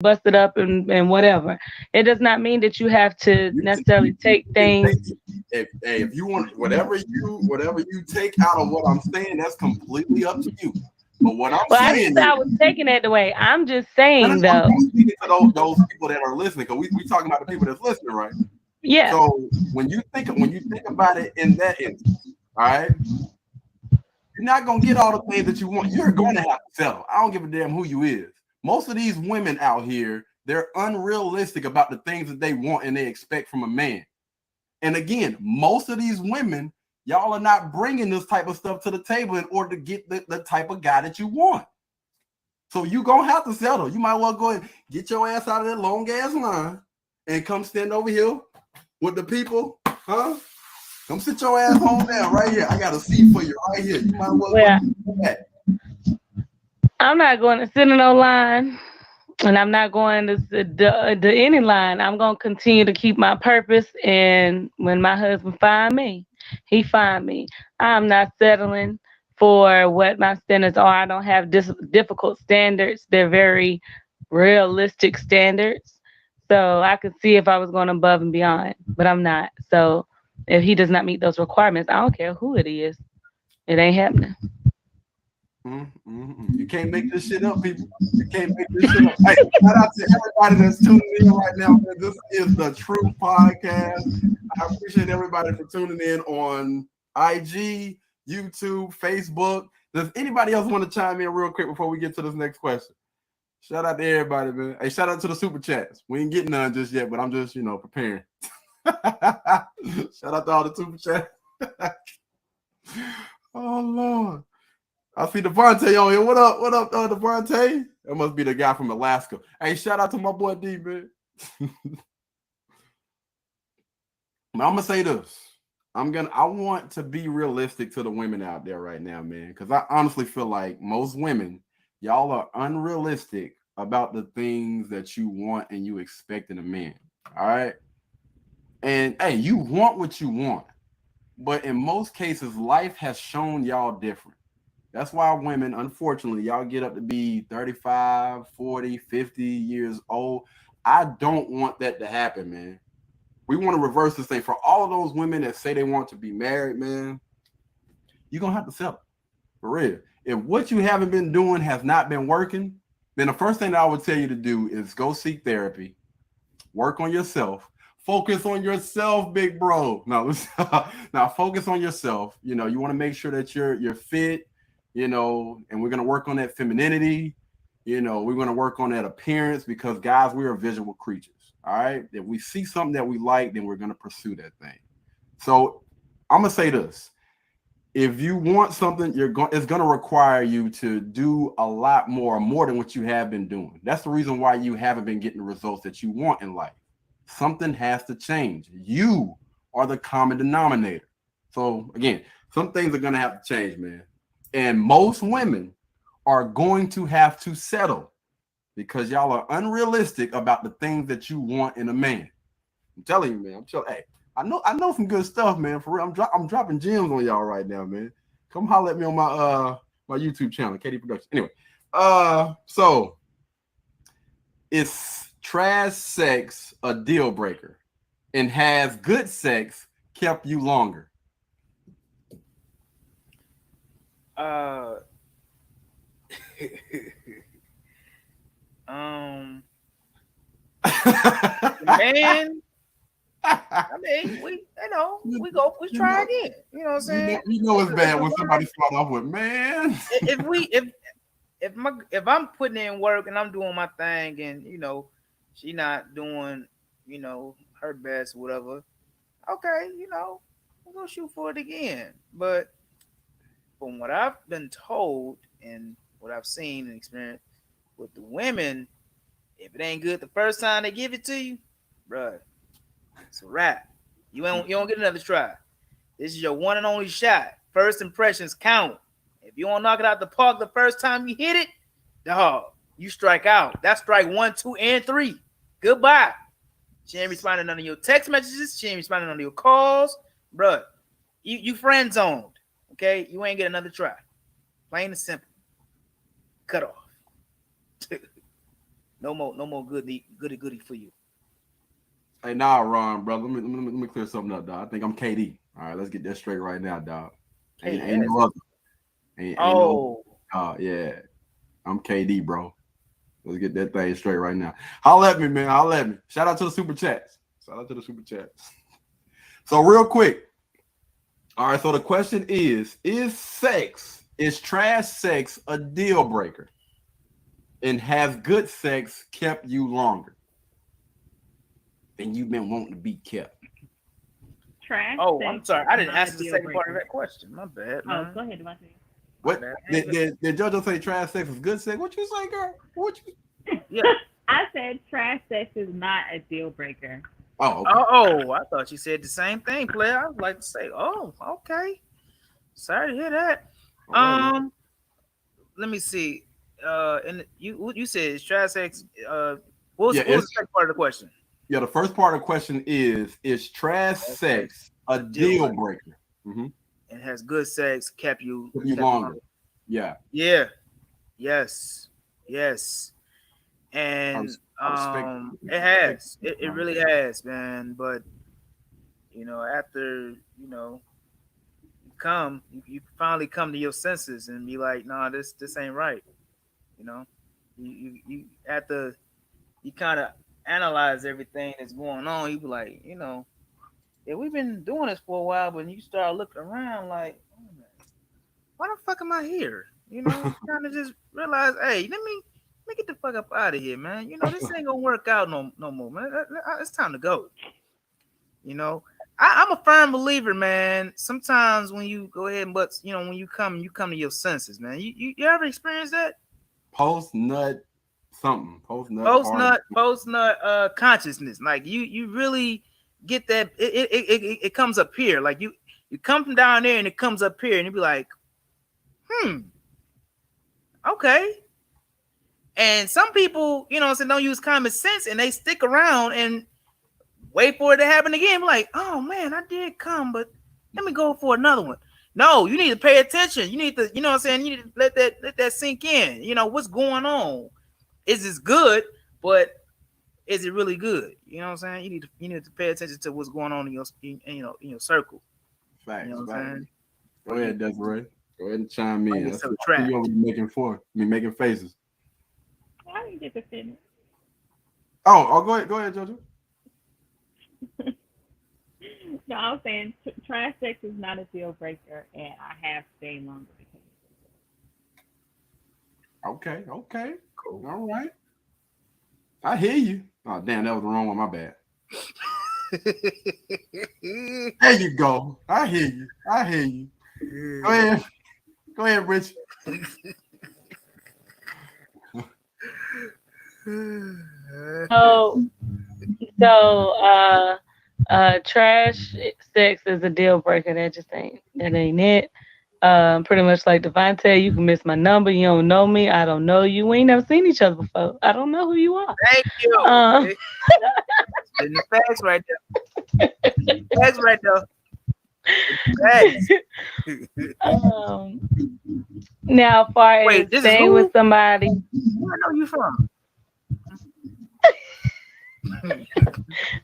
busted up and whatever. It does not mean that you have to necessarily take You can things. take if you want whatever you take out of what I'm saying, that's completely up to you. But what I'm Well, I didn't saying say is, I was taking it away. I'm just and saying I'm though. speaking to those people that are listening, because we talking about the people that's listening, right? Yeah. So when you think about it in that instance, all right, you're not gonna get all the things that you want. You're going to have to settle. I don't give a damn who you is. Most of these women out here, they're unrealistic about the things that they want and they expect from a man. And again, most of these women, y'all are not bringing this type of stuff to the table in order to get the type of guy that you want. So you gonna have to settle. You might well go and get your ass out of that long ass line and come stand over here with the people, huh? Come sit your ass home down right here. I got a seat for you right here. You might well go Well, do that. I'm not going to sit in no line, and I'm not going to any line. I'm going to continue to keep my purpose. And when my husband find me, he find me. I'm not settling for what my standards are. I don't have difficult standards. They're very realistic standards. So I could see if I was going above and beyond, but I'm not. So if he does not meet those requirements, I don't care who it is. It ain't happening. You can't make this shit up, people. You can't make this shit up. Hey, shout out to everybody that's tuning in right now, man. This is the Truthh Podcast. I appreciate everybody for tuning in on IG, YouTube, Facebook. Does anybody else want to chime in real quick before we get to this next question? Shout out to everybody, man. Hey, shout out to the super chats. We ain't getting none just yet, but I'm just, preparing. Shout out to all the super chats. Oh, Lord. I see Devontae on here. What up, Devontae? That must be the guy from Alaska. Hey, shout out to my boy D, man. I'm gonna say this. I want to be realistic to the women out there right now, man, because I honestly feel like most women, y'all are unrealistic about the things that you want and you expect in a man. All right. And hey, you want what you want, but in most cases, life has shown y'all different. That's why women, unfortunately, y'all get up to be 35, 40, 50 years old. I don't want that to happen, man. We want to reverse this thing. For all of those women that say they want to be married, man, you're going to have to settle. For real. If what you haven't been doing has not been working, then the first thing that I would tell you to do is go seek therapy, work on yourself, focus on yourself, big bro. No, now focus on yourself. You want to make sure that you're fit, and we're going to work on that femininity. We're going to work on that appearance because guys, we are visual creatures. All right. If we see something that we like, then we're going to pursue that thing. So I'm going to say this. If you want something, it's going to require you to do a lot more than what you have been doing. That's the reason why you haven't been getting the results that you want in life. Something has to change. You are the common denominator. So again, some things are going to have to change, man. And most women are going to have to settle because y'all are unrealistic about the things that you want in a man. I'm telling you, man. Hey, I know some good stuff, man. For real, I'm dropping gems on y'all right now, man. Come holler at me on my YouTube channel, KD Productions. Anyway, so is trash sex a deal breaker, and has good sex kept you longer? Man, I mean, we try again. You know what I'm saying? You know it's bad when somebody start off with man. If I'm putting in work and I'm doing my thing and she not doing her best, whatever. Okay, we're gonna shoot for it again. But from what I've been told and what I've seen and experienced with the women, if it ain't good the first time they give it to you, bruh, it's a wrap. You don't get another try. This is your one and only shot. First impressions count. If you don't knock it out the park the first time you hit it, dog, you strike out. That's strike 1, 2, and 3. Goodbye. She ain't responding to none of your text messages. She ain't responding to none of your calls. Bruh, you friend zoned. Okay? You ain't get another try. Plain and simple. Cut off. no more goody for you. Hey, nah, Ron, brother. Let me clear something up, dog. I think I'm KD. All right, let's get that straight right now, dog. Ain't no other. Ain't no. Yeah, I'm KD, bro. Let's get that thing straight right now. Holla at me, man. Holla at me. Shout out to the super chats. Shout out to the super chats. So real quick. All right. So the question is trash sex a deal breaker? And has good sex kept you longer than you've been wanting to be kept? Trash. Oh, sex I'm sorry. I didn't is not answer a the deal second part breaker. of that question. My bad, Oh, man. go ahead, Devontae. What did JoJo say? Trash sex is good sex? What you say, girl? What you? Yeah. I said trash sex is not a deal breaker. Oh, okay. Oh, I thought you said the same thing, player. I would like to say, oh, okay. Sorry to hear that. Right. Let me see. And you said it's trash sex. What was Yeah, the second part of the question? Yeah, the first part of the question is trash sex a deal breaker? Mm-hmm. And has good sex kept you longer? Yeah. Yeah. Yes. And it has. It really has, man. But after you finally come to your senses and be like, nah, this ain't right. You after you kind of analyze everything that's going on, you be like, yeah, we've been doing this for a while, but you start looking around like, oh, man, why the fuck am I here? Kind of just realize, hey, let me get the fuck up out of here, man. This ain't gonna work out no more, man. It's time to go. I'm a firm believer, man. Sometimes when you go ahead and when you come to your senses, man. You ever experience that? Post nut consciousness. Like you really get that. It comes up here. Like you come from down there and it comes up here, and you be like, okay. And some people, don't use common sense, and they stick around and wait for it to happen again. Like, oh man, I did come, but let me go for another one. No, you need to pay attention. You need to, you need to let that sink in. What's going on. Is this good, but is it really good? You know what I'm saying? You need to pay attention to what's going on in your circle. Facts. You know what I'm saying? Go ahead, Desiree. Go ahead and chime in. That's what you making faces. I didn't get to finish. Oh, go ahead, JoJo. No, I was saying trash sex is not a deal breaker, and I have stayed longer because Okay, cool. All right. I hear you. Oh, damn, that was the wrong one. My bad. There you go. I hear you. Go ahead, Rich. Trash sex is a deal breaker. That ain't it. Pretty much like Devontae, you can miss my number. You don't know me. I don't know you. We ain't never seen each other before. I don't know who you are. Thank you. The facts right there. Facts right there. Now, as far as staying with somebody, where I know you from?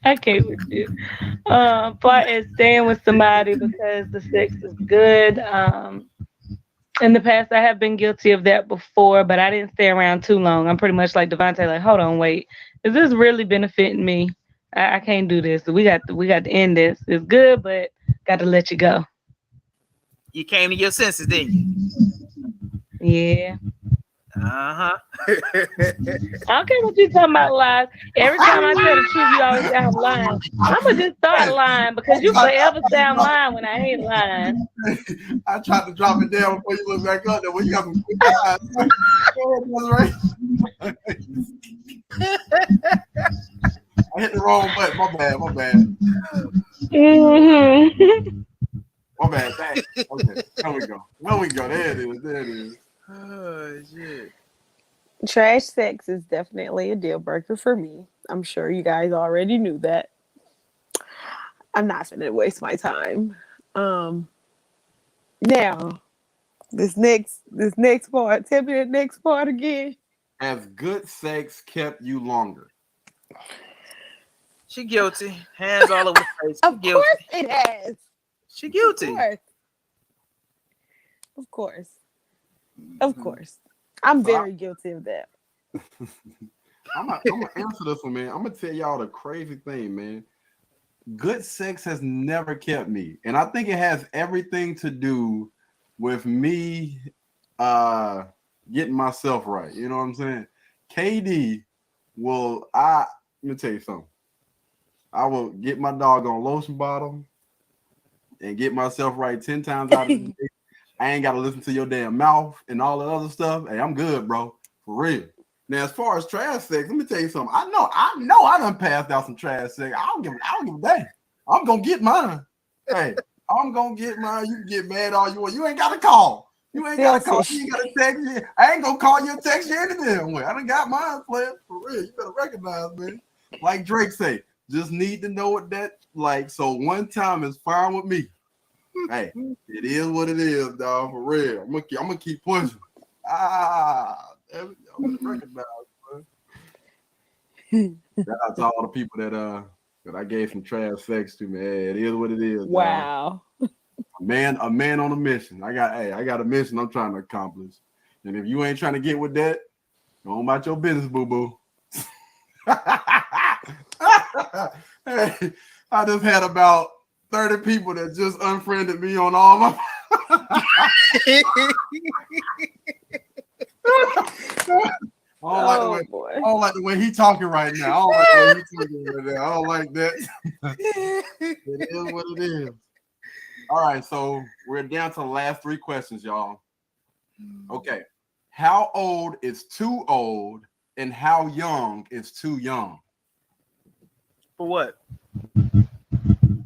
I can't with you. Far as staying with somebody because the sex is good. In the past, I have been guilty of that before, but I didn't stay around too long. I'm pretty much like Devontae, like, hold on, wait, is this really benefiting me? I can't do this. We got to end this. It's good, but got to let you go. You came to your senses, didn't you? Yeah. I don't care what you talking about, lies. Every time I tell the truth, you always say I'm lying. I'm gonna just start lying because you forever say I'm lying when I ain't lying. I tried to drop it down before you look back up there. When you got some quick eyes. I hit the wrong button. My bad. Mm-hmm. My bad. Okay, there we go. There it is. Oh shit. Trash sex is definitely a deal breaker for me. I'm sure you guys already knew that. I'm not gonna waste my time. Now, this next part. Tell me the next part again. Has good sex kept you longer? She guilty. Hands all over the face. She Of guilty. course it has. She Of guilty. course. Of course. Of course. I'm So very guilty of that. I'm gonna answer this one, man. I'm gonna tell y'all the crazy thing, man. Good sex has never kept me, and I think it has everything to do with me getting myself right. You know what I'm saying? KD will let me tell you something. I will get my dog on lotion bottom and get myself right 10 times out of the day. I ain't gotta listen to your damn mouth and all that other stuff. Hey, I'm good, bro. For real. Now, as far as trash sex, let me tell you something. I know I done passed out some trash sex. I don't give a damn. I'm gonna get mine. Hey, I'm gonna get mine. You can get mad all you want. You ain't gotta call. You ain't gotta call. You ain't gotta text me. I ain't gonna call you and text you any damn way. I done got mine, player. For real. You better recognize, man. Like Drake say, just need to know what that like. So one time is fine with me. Hey, it is what it is, dog. For real. I'm gonna keep pushing. I'm gonna recognize, man. Shout out to all the people that I gave some trash sex to, man. Hey, it is what it is. Wow. Dog. A man on a mission. I got a mission I'm trying to accomplish. And if you ain't trying to get with that, go on about your business, boo-boo. Hey, I just had about 30 people that just unfriended me on all my I don't like the way he talking right now. I don't like that. It is what it is. All right, so we're down to the last 3 questions, y'all. Okay. How old is too old and how young is too young? For what?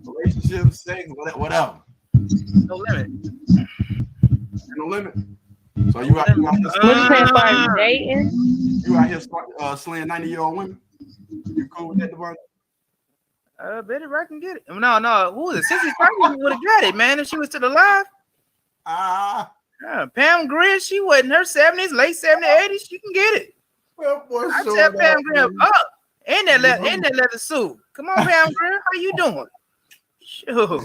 Relationship, sex, whatever. No limit. No limit. So you out here dating? You out here slaying 90-year-old women? You cool with that, Devon? Bet if I can get it. No. Who is it? Sissy Ferguson would have got it, man, if she was still alive. Pam Grier, she was in her 70s, late 70s, 80s. She can get it. Well, boy, I tell Pam Grier up. In that leather suit. Come on, Pam Grier. How you doing? Sure.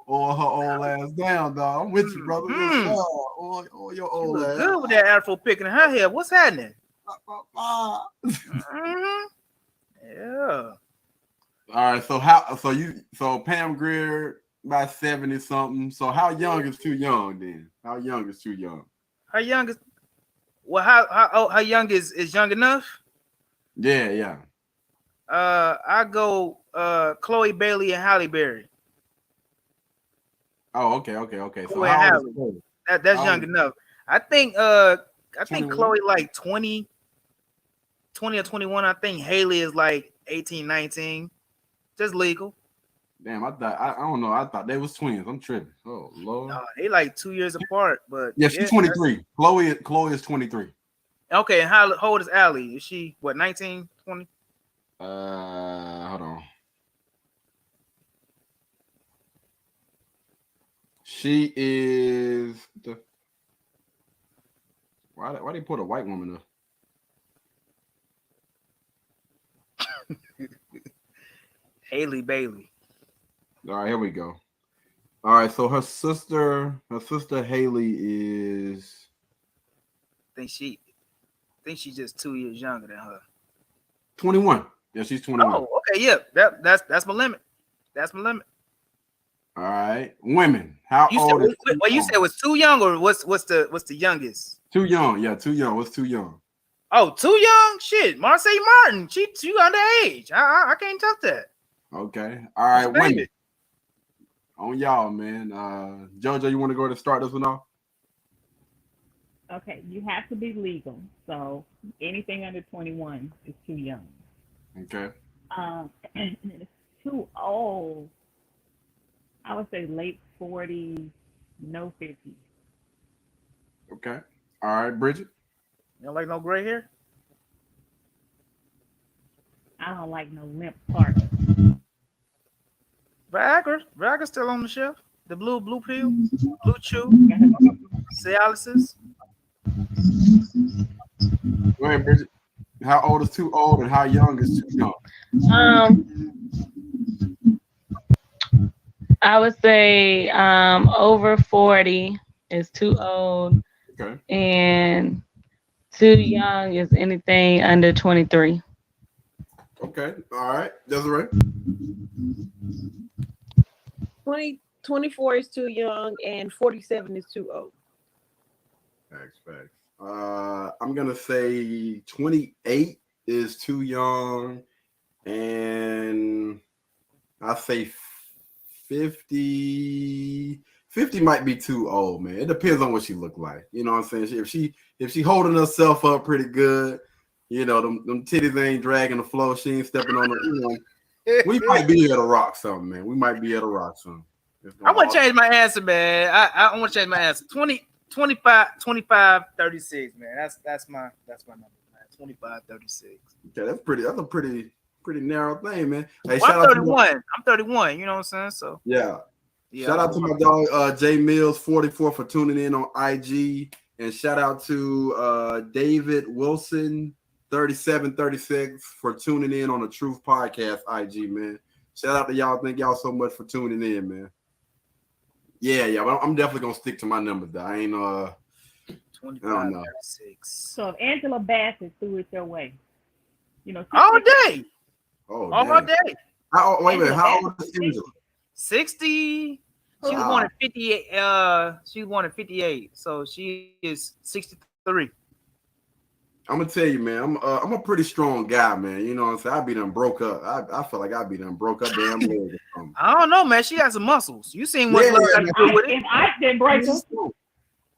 Or her old ass down, dog. I'm with you, brother. Or your old ass. Good with that afro picking in her hair. What's happening? Yeah. All right. So Pam Grier about 70 something. So how young is too young then? How young is too young? How young is? Well, how young is young enough? Yeah. I go Chloe Bailey and Halle Berry. Oh, okay. So that's young enough. I think 21? Chloe like 20 or 21. I think Haley is like 18, 19. Just legal. Damn, I don't know. I thought they was twins. I'm tripping. Oh Lord. No, they like 2 years apart, but yeah, she's 23. Chloe is 23. Okay, and how old is Allie? Is she what, 19, 20? Hold on. She is why they put a white woman up? Haley Bailey. All right, here we go. All right, so her sister Haley is. I think she's just 2 years younger than her. 21. Yeah, she's 21. Oh, okay, yeah. That's my limit. That's my limit. All right, women. How old? You said was too young, or what's the youngest? Too young. Yeah, too young. What's too young? Oh, too young? Shit, Marseille Martin. She underage. I can't touch that. Okay. All right, women. On y'all, man. JoJo, you want to go to start this one off? Okay, you have to be legal. So anything under 21 is too young. Okay. And it's too old. I would say late 40s, no 50s. Okay. All right, Bridget. You don't like no gray hair? I don't like no limp part. Viagra's still on the shelf. The blue pill, blue chew, Cialis. Go Go ahead, Bridget. How old is too old and how young is too young? I would say over 40 is too old, Okay. and too young is anything under 23. Okay. All right. Desiree. 24 is too young and 47 is too old. Facts. I'm gonna say 28 is too young, and I say 50. 50 might be too old, man. It depends on what she look like. You know what I'm saying? If she holding herself up pretty good, you know, them titties ain't dragging the floor. She ain't stepping on the. You know, we might be able to rock something, man. We might be able to rock something. I want to change my answer, man. I want to change my answer. 25, 36, man. That's my number, man. 25, 36. Okay, that's a pretty narrow thing, man. Hey, well, I'm 31. I'm 31. You know what I'm saying? So yeah. Shout out to my dog Jay Mills 44 for tuning in on IG, and shout out to David Wilson 3736 for tuning in on the Truthh Podcast IG, man. Shout out to y'all. Thank y'all so much for tuning in, man. Yeah, but I'm definitely gonna stick to my numbers though. I ain't 25, 36. So if Angela Bassett threw it your way, you know, all day. Oh, all day. Wait a minute, how old is Angela? 60. She was born in 58. She was born in 58, so she is 63. I'm gonna tell you, man. I'm a pretty strong guy, man. You know what I'm saying? I be done broke up. I feel like I be done broke up damn leg or something. I don't know, man. She got some muscles. You seen what love got to do with it? If I didn't break up.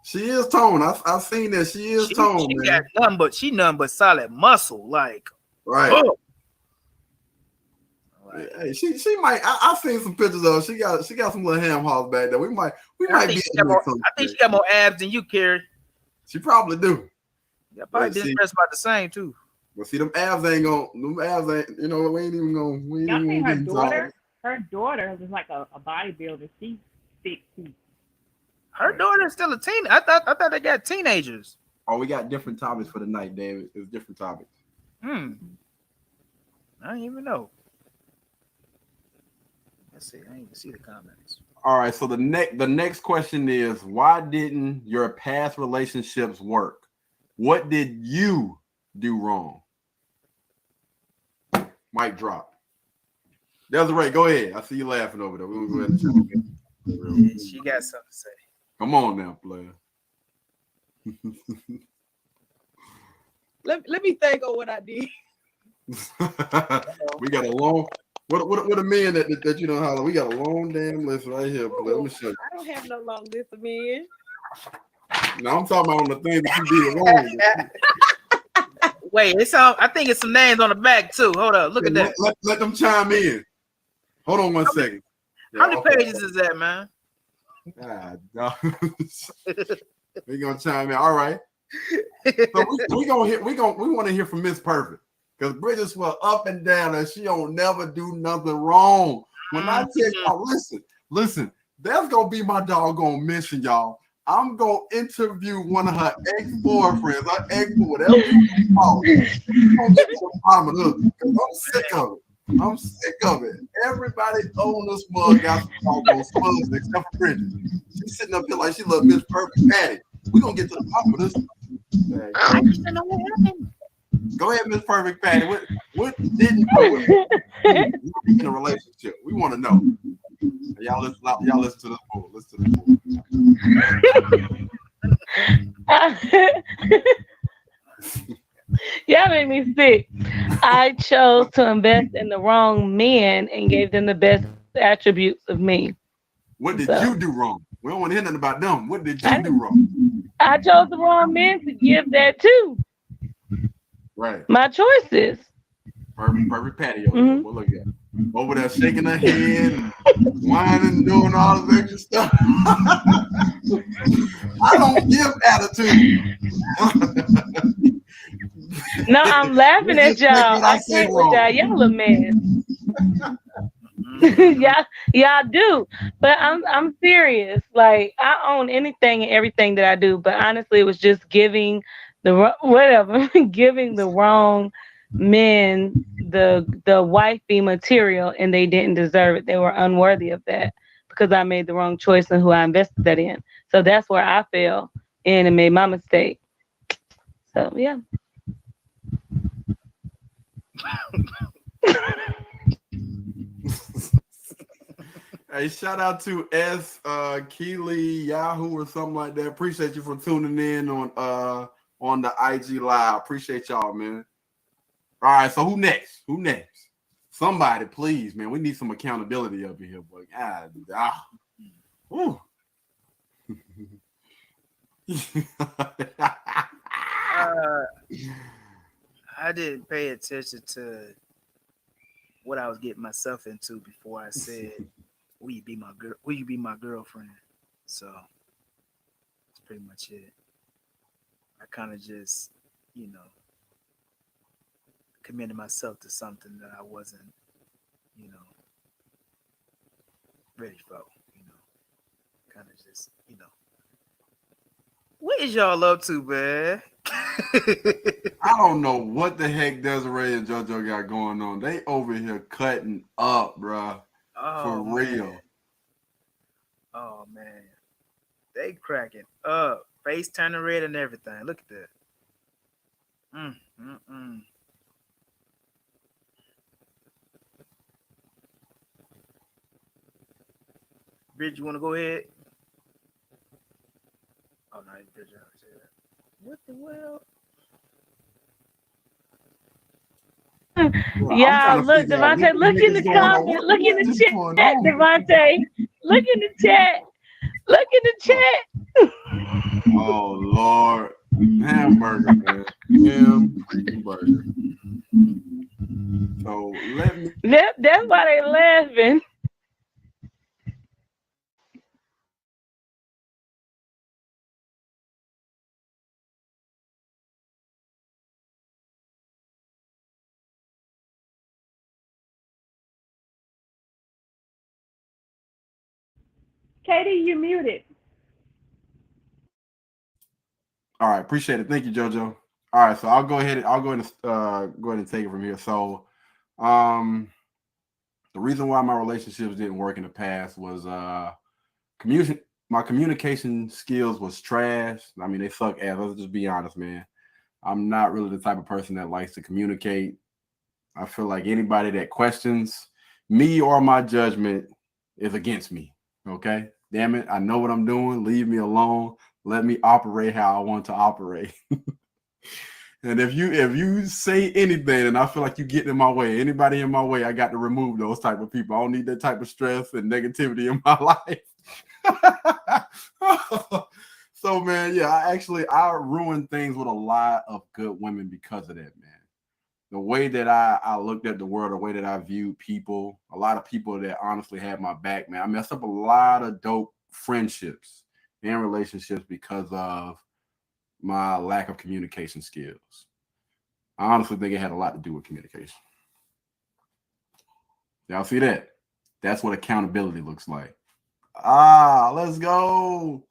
She is toned. I've seen that. She is toned, man. Got nothing but solid muscle, like right. Oh. Hey, she might. I've seen some pictures of her. She got some little ham hocks back there. We might be. I think she got more abs than you, Carrie. She probably do. Yeah, probably didn't dress about the same too. Well, see, them abs ain't. You know, we ain't even gonna. Y'all think her daughter? Her daughter is like a bodybuilder. She's 6'2". Her daughter is still a teen. I thought they got teenagers. Oh, we got different topics for the night, David. It's different topics. I didn't even know. Let's see. I didn't even see the comments. All right. So the next question is, why didn't your past relationships work? What did you do wrong? Mic drop. Desiree, go ahead. I see you laughing over there. We're gonna go ahead and she got something to say. Come on now, player. Let me think on what I did. We got a long. What a man that you know how we got a long damn list right here. Let me show you. I don't have no long list of men. Now I'm talking about on the thing that you did wrong. Wait, I think it's some names on the back too. Hold up, look at that. Let them chime in. Hold on one second. How many pages is that, man? We gonna chime in. All right. So we want to hear from Miss Perfect, because Bridget swell up and down and she don't never do nothing wrong. When I tell y'all, listen, that's gonna be my doggone mission, y'all. I'm gonna interview one of her ex-boyfriends, her whatever you call it. I'm sick of it. I'm sick of it. Everybody on this mug got some doggone smugs except for Bridget. She's sitting up here like she loves Miss Perfect Patty. We're gonna get to the bottom of this. I just don't know what happened. Go ahead, Miss Perfect Patty. What didn't go in a relationship? We want to know. Y'all listen to this pool. Listen to this pool. Y'all make me sick. I chose to invest in the wrong men and gave them the best attributes of me. What did you do wrong? We don't want to hear nothing about them. What did you do wrong? I chose the wrong men to give that to. Right. My choices. Perfect patio. Mm-hmm. Well, look at it. Over there shaking her head, whining, doing all this extra stuff. I don't give attitude. No, I'm laughing at y'all. I can't with y'all. Y'all a mess. y'all do. But I'm serious. Like, I own anything and everything that I do. But honestly, it was just giving whatever, giving the wrong men the wifey material, and they didn't deserve it. They were unworthy of that because I made the wrong choice in who I invested that in. So that's where I fell in and made my mistake. So yeah. Hey, shout out to S Keely Yahoo or something like that. Appreciate you for tuning in on the IG Live. Appreciate y'all, man. All right, so who next? Who next? Somebody, please, man. We need some accountability up in here, boy. Woo. I didn't pay attention to what I was getting myself into before I said, "Will you be my girl? Will you be my girlfriend?" So that's pretty much it. I kind of just, you know, committed myself to something that I wasn't, you know, ready for. You know, kind of just, you know. What is y'all up to, man? I don't know what the heck Desiree and JoJo got going on. They over here cutting up, bruh. For real. Man. Oh man, they cracking up. Face turning red and everything. Look at that. Bridge, you want to go ahead? Oh no, Bridge already said that. What the world? Y'all, look, Devontae, look in the comment, look in the chat, Devontae, look in the chat, look in the chat. Oh Lord, hamburger, man, hamburger. So let me. That's why they laughing. Katie, you muted. All right, appreciate it. Thank you, JoJo. All right, so I'll go ahead and take it from here. So, the reason why my relationships didn't work in the past was my communication skills was trash. I mean, they suck ass. Let's just be honest, man. I'm not really the type of person that likes to communicate. I feel like anybody that questions me or my judgment is against me. Okay, damn it, I know what I'm doing. Leave me alone. Let me operate how I want to operate. And if you say anything and I feel like you get in my way, anybody in my way, I got to remove those type of people. I don't need that type of stress and negativity in my life. So man, yeah, I ruined things with a lot of good women because of that, man. The way that I looked at the world, the way that I viewed people, a lot of people that honestly had my back, man. I messed up a lot of dope friendships and relationships because of my lack of communication skills. I honestly think it had a lot to do with communication. Y'all see that? That's what accountability looks like. Let's go.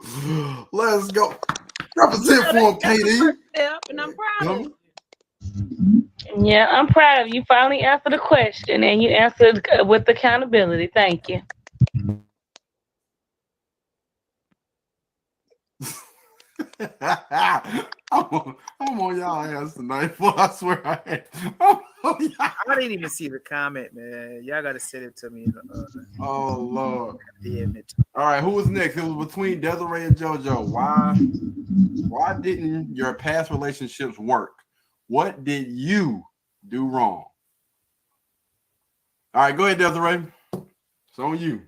Let's go. Represent for him, Katie. And I'm proud of you. Yeah, I'm proud of you. Finally answered the question, and you answered with accountability. Thank you. I'm on y'all ass tonight, boy. I swear I didn't even see the comment, man. Y'all gotta send it to me. Oh Lord. All right, who was next? It was between Desiree and JoJo. Why didn't your past relationships work? What did you do wrong? All right, go ahead, Desiree. It's on you.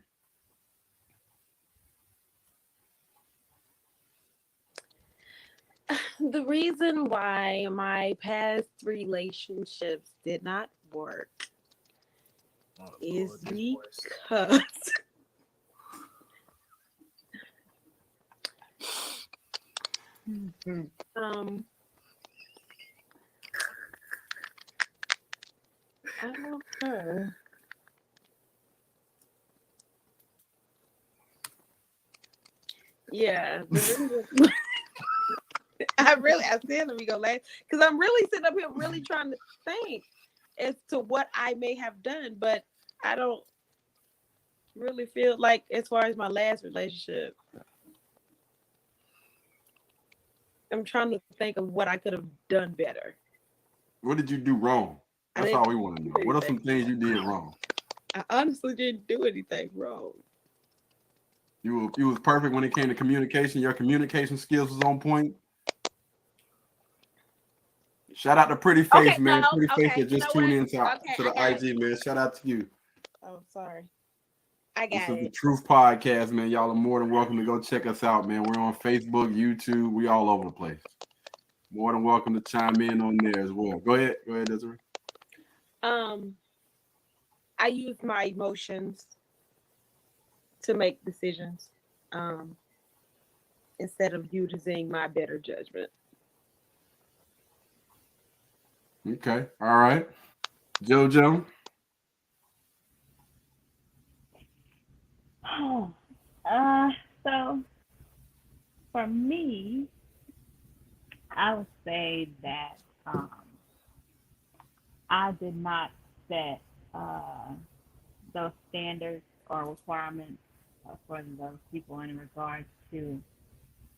The reason why my past relationships did not work is because I don't know. Yeah, the reason I said let me go last because I'm really sitting up here really trying to think as to what I may have done, but I don't really feel like as far as my last relationship, I'm trying to think of what I could have done better. What did you do wrong? That's all we want to know. What are some things you did wrong? I honestly didn't do anything wrong. You was perfect when it came to communication. Your communication skills was on point. Shout out to Pretty Face, Okay, man. no, Pretty Face okay, that you just know tuned what? in to Okay, the I got IG, man. Shout out to you. Oh, sorry. I This got is the it. Truthh Podcast, man. Y'all are more than welcome to go check us out, man. We're on Facebook, YouTube. We all over the place. More than welcome to chime in on there as well. Go ahead, Desiree. I use my emotions to make decisions, instead of using my better judgment. Okay, all right. JoJo. Oh, so for me, I would say that I did not set those standards or requirements for those people in regards to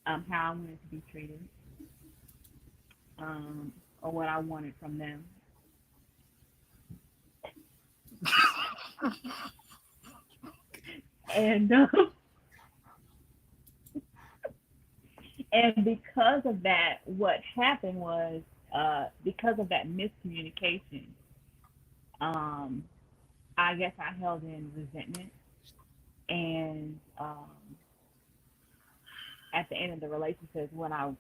how I wanted to be treated, or what I wanted from them. And and because of that, what happened was because of that miscommunication, um, I guess I held in resentment, and at the end of the relationship, when I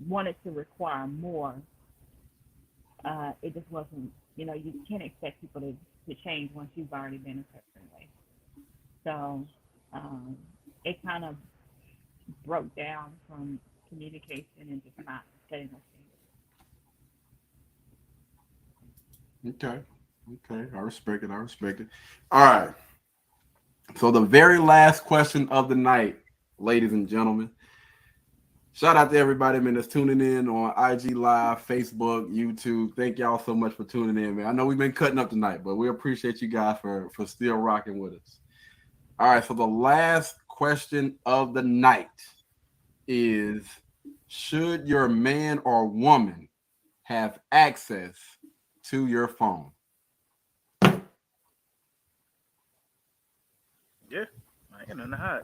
wanted to require more, it just wasn't. You can't expect people to change once you've already been a certain way. So um, it kind of broke down from communication and just not setting those Okay. Okay. I respect it. All right. So the very last question of the night, ladies and gentlemen. Shout out to everybody, man, that's tuning in on IG Live, Facebook, YouTube. Thank y'all so much for tuning in, man. I know we've been cutting up tonight, but we appreciate you guys for still rocking with us. All right, so the last question of the night is, should your man or woman have access to your phone? Yeah, I ain't got nothing to hide.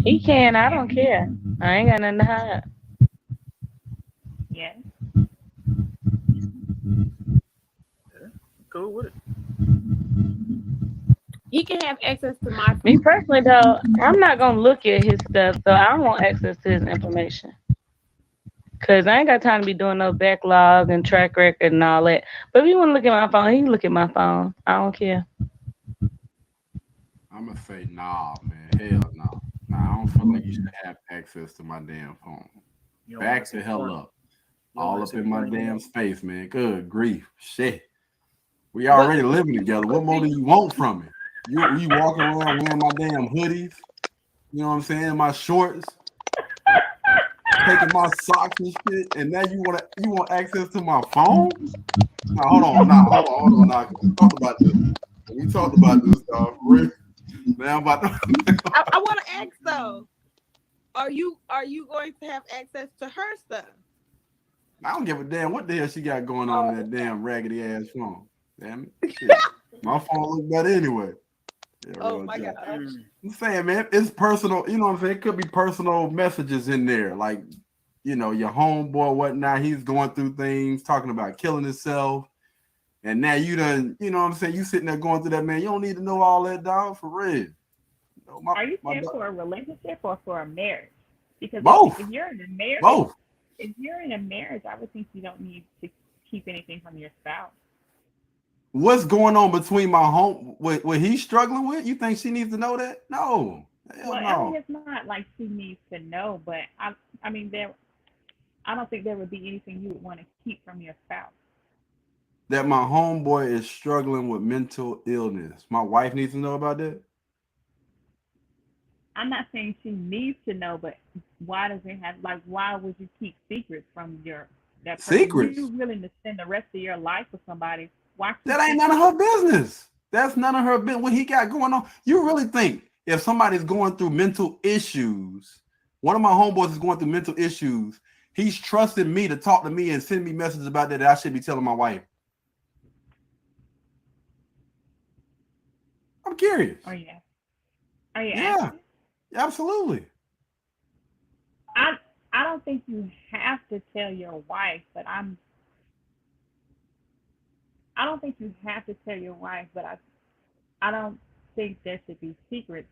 He can. I don't care. I ain't got nothing to hide. Yes. Yeah, cool with it. He can have access to my Me personally, though, I'm not gonna look at his stuff, so I don't want access to his information. Cause I ain't got time to be doing no backlog and track record and all that. But if you want to look at my phone, he can look at my phone. I don't care. I'm gonna say nah, man. Hell no. Nah, I don't feel like you should have access to my damn phone. You don't Back wanna see the hell porn. up. You don't All wanna up see in my porn. damn space, man. Good grief. Shit. We But already living together. What more do you want from me? You walking around wearing my damn hoodies, you know what I'm saying? My shorts, taking my socks and shit, and now you want access to my phone? Nah, hold on. Nah. We talked about this, dog. For real. Now I'm about to I want to ask though, are you going to have access to her stuff? I don't give a damn what the hell she got going on in that damn raggedy ass phone. Damn it. Shit. My phone look better anyway. Yeah, Oh real my talk. gosh. I'm saying, man, it's personal. You know what I'm saying? It could be personal messages in there, like your homeboy, or whatnot. He's going through things, talking about killing himself, and now you done. You know what I'm saying? You sitting there going through that, man. You don't need to know all that, dog. For real. Are you saying for a relationship or for a marriage? Because both. If you're in a marriage, Both. If you're in a marriage, I would think you don't need to keep anything from your spouse. What's going on between my home? What he's struggling with? You think she needs to know that? No. Hell Well, no. I mean, it's not like she needs to know, but I mean, I don't think there would be anything you would want to keep from your spouse. That my homeboy is struggling with mental illness. My wife needs to know about that. I'm not saying she needs to know, but why does it have like why would you keep secrets from your that person? If you're Secrets. willing to spend the rest of your life with somebody, why keep That ain't none secrets? of her business. That's none of her business. What he got going on. You really think if somebody's going through mental issues, one of my homeboys is going through mental issues, he's trusted me to talk to me and send me messages about that I should be telling my wife? I'm curious. Are you Yeah, asking? absolutely. I I don't think you have to tell your wife, but I don't think you have to tell your wife, but I don't think there should be secrets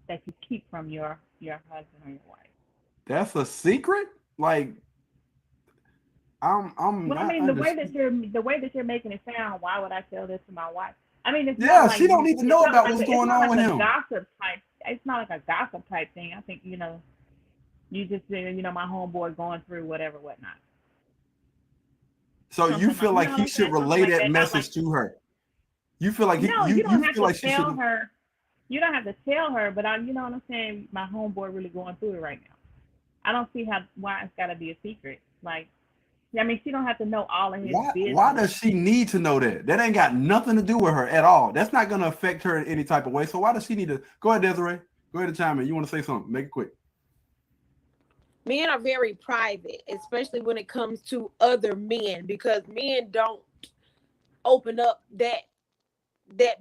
that you keep from your husband or your wife. That's a secret? Like I'm Well, I not mean, under. the way that you're making it sound, why would I tell this to my wife? I mean, Yeah, she don't need to know about what's it's going not on like with a him. gossip type. It's not like a gossip type thing. I think you just say my homeboy going through whatever whatnot, So you something like feel like what he I'm should saying, something relay like that that. Not like message to her. You feel like he no, you you you don't have feel to like she tell should. her. You don't have to tell her, but you know what I'm saying. My homeboy really going through it right now. I don't see how why it's got to be a secret. Like, I mean, she don't have to know all of his Why business. does she need to know that? That ain't got nothing to do with her at all. That's not gonna affect her in any type of way. So why does she need to go ahead, Desiree? Go ahead and chime in. You want to say something? Make it quick. Men are very private, especially when it comes to other men, because men don't open up that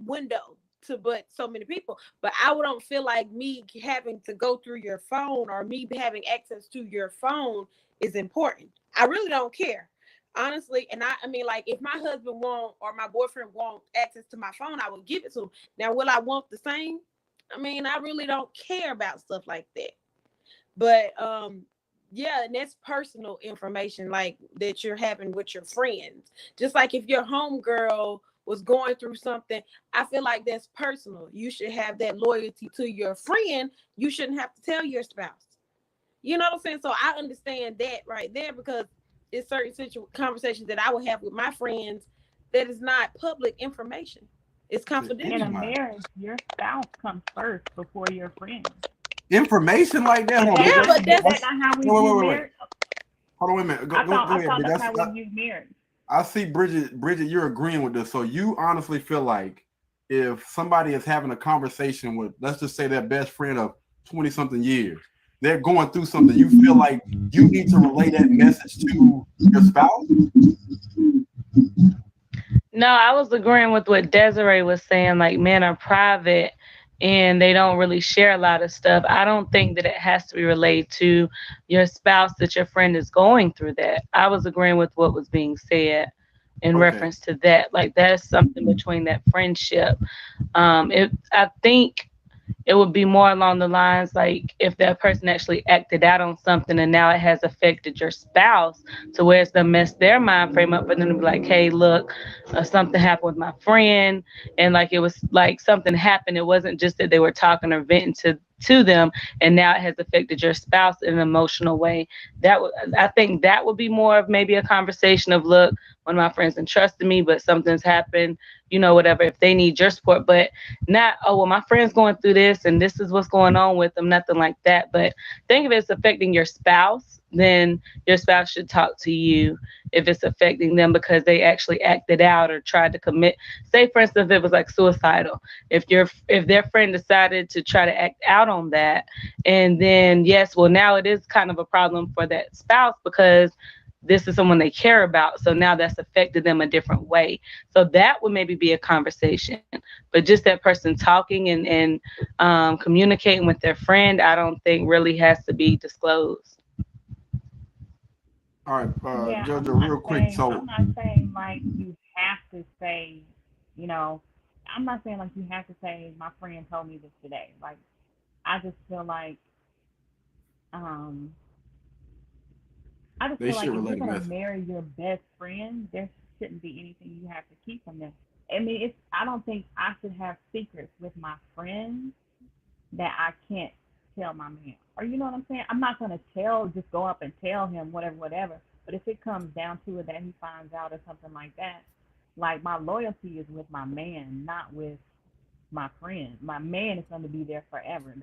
window to but so many people. But I don't feel like me having to go through your phone or me having access to your phone is important. I really don't care. Honestly, and I mean, like, if my husband want or my boyfriend want access to my phone, I will give it to him. Now, will I want the same? I mean, I really don't care about stuff like that. But yeah, and that's personal information like that you're having with your friends. Just like if your homegirl was going through something, I feel like that's personal. You should have that loyalty to your friend. You shouldn't have to tell your spouse. You know what I'm saying? So I understand that right there, because it's certain conversations that I will have with my friends that is not public information. It's To In confidential. a anybody. marriage, your spouse comes first before your friend. Information like that. Is Hold on. that Yeah, not but is that's that That's, not how we wait, wait, view wait, wait. marriage? Hold on, wait a minute. Go I ahead. thought But that's that's how we view marriage. I see Bridget. Bridget, you're agreeing with this. So you honestly feel like if somebody is having a conversation with, let's just say, their best friend of 20 something years, they're going through something, you feel like you need to relay that message to your spouse? No, I was agreeing with what Desiree was saying. Like, men are private and they don't really share a lot of stuff. I don't think that it has to be related to your spouse that your friend is going through that. I was agreeing with what was being said in Okay. reference to that. Like, that's something between that friendship. I think it would be more along the lines like if that person actually acted out on something and now it has affected your spouse to where it's gonna mess their mind frame up for them to be like, hey, look, something happened with my friend, and like it was like something happened. It wasn't just that they were talking or venting to them, and now it has affected your spouse in an emotional way. I think that would be more of maybe a conversation of, look, one of my friends entrusted me, but something's happened, whatever, if they need your support. But not, oh, well, my friend's going through this and this is what's going on with them, nothing like that. But think if it's affecting your spouse, then your spouse should talk to you if it's affecting them because they actually acted out or tried to commit. Say, for instance, if it was like suicidal. If their friend decided to try to act out on that, and then yes, well, now it is kind of a problem for that spouse because this is someone they care about. So now that's affected them a different way. So that would maybe be a conversation. But just that person talking and communicating with their friend, I don't think really has to be disclosed. All right, Yeah, Jojo, real quick. I'm So not saying like you have to say, you know, I'm not saying like you have to say my friend told me this today. Like I just feel like um I just they feel should like if relay you're the gonna message. marry your best friend, there shouldn't be anything you have to keep from them. I mean, I don't think I should have secrets with my friends that I can't tell my man. Or you know what I'm saying? I'm not gonna just go up and tell him whatever, whatever. But if it comes down to it that he finds out or something like that, like my loyalty is with my man, not with my friend. My man is gonna be there forever.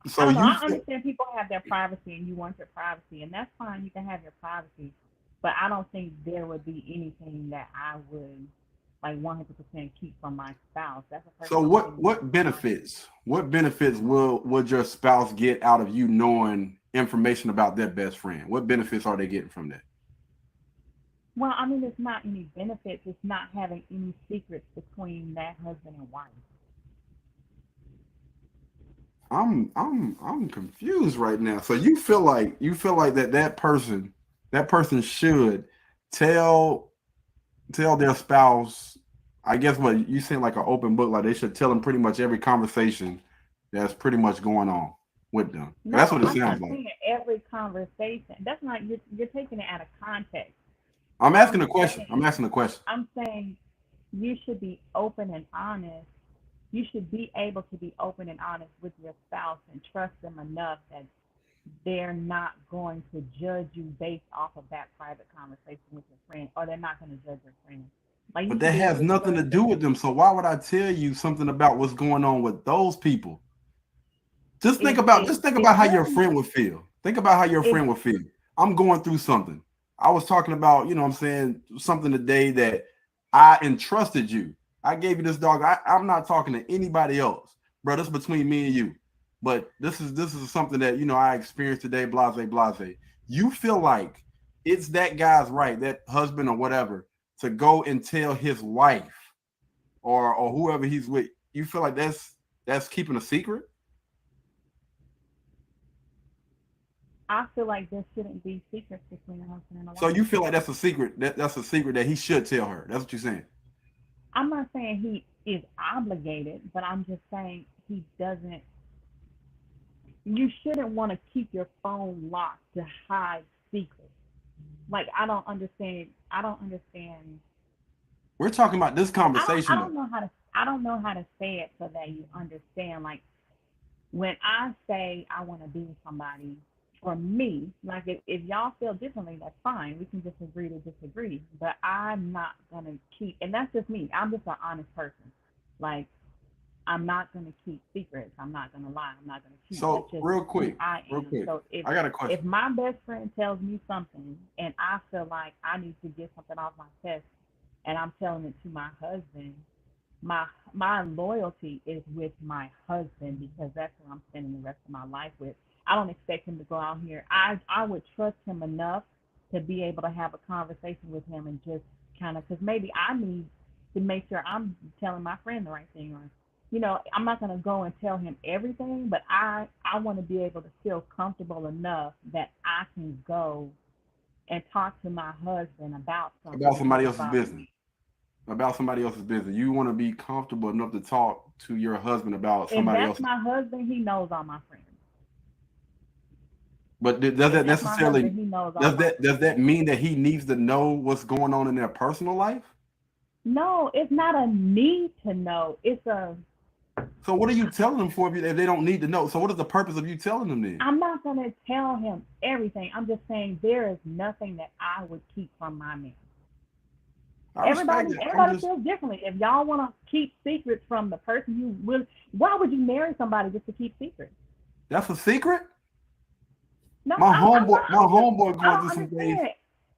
So I don't know. you I understand people have their privacy and you want your privacy, and that's fine. You can have your privacy, but I don't think there would be anything that I would like 100% keep from my spouse. That's a so personal opinion. what benefits would your spouse get out of you knowing information about their best friend? What benefits are they getting from that? Well, I mean, it's not any benefits. It's not having any secrets between that husband and wife. I'm confused right now. So you feel like that person should tell their spouse, I guess what you saying, like an open book, like they should tell them pretty much every conversation that's pretty much going on with them. That's No, what it I'm sounds not like. saying every conversation. That's not you're taking it out of context. I'm asking I'm a question. saying I'm asking a question. I'm saying you should be open and honest. You should be able to be open and honest with your spouse and trust them enough that they're not going to judge you based off of that private conversation with your friend, or they're not going to judge your friend. Like But you should that be able has to nothing to trust do them. with them. So why would I tell you something about what's going on with those people? Just think If about it just think it about how your doesn't friend would feel. Think about how your if friend would feel. I'm going through something. I was talking about, what I'm saying, something today that I entrusted you. I gave you this dog. I'm not talking to anybody else, bro. This is between me and you. But this is something that I experienced today. Blase, blase. You feel like it's that guy's right, that husband or whatever, to go and tell his wife or whoever he's with. You feel like that's keeping a secret. I feel like there shouldn't be secrets between a husband and a So wife. you feel like that's a secret. That's a secret that he should tell her. That's what you're saying. I'm not saying he is obligated, but I'm just saying he doesn't. You shouldn't want to keep your phone locked to hide secrets. Like I don't understand. I don't understand. We're talking about this Like I don't. I conversation though. don't know how to. I don't know how to say it so that you understand. Like when I say I want to be with somebody, for me, like if y'all feel differently, that's fine. We can just agree to disagree. But I'm not gonna keep, and that's just me. I'm just an honest person. Like I'm not gonna keep secrets. I'm not gonna lie. I'm not gonna cheat. That's So just real who quick, I real am. quick. So if I got a if question. my best friend tells me something and I feel like I need to get something off my chest and I'm telling it to my husband, my my loyalty is with my husband because that's who I'm spending the rest of my life with. I don't expect him to go out here. I would trust him enough to be able to have a conversation with him and just kind of because maybe I need to make sure I'm telling my friend the right thing or I'm not going to go and tell him everything, but I want to be able to feel comfortable enough that I can go and talk to my husband about something About because somebody it's else's about business. About somebody else's business. You want to be comfortable enough to talk to your husband about if somebody that's else's. my husband, he knows all my friends. But does If that that's my necessarily husband, he knows all does my that does friends. that mean that he needs to know what's going on in their personal life? No, it's not a need to know. It's a So what are you telling them for if they don't need to know? So what is the purpose of you telling them then? I'm not going to tell him everything. I'm just saying there is nothing that I would keep from my man. I respect Everybody, that. I'm everybody just feels differently. If y'all want to keep secrets from the person you will, why would you marry somebody just to keep secrets? that's a secret. No, My I'm homeboy, not. my homeboy I going through don't some things. understand.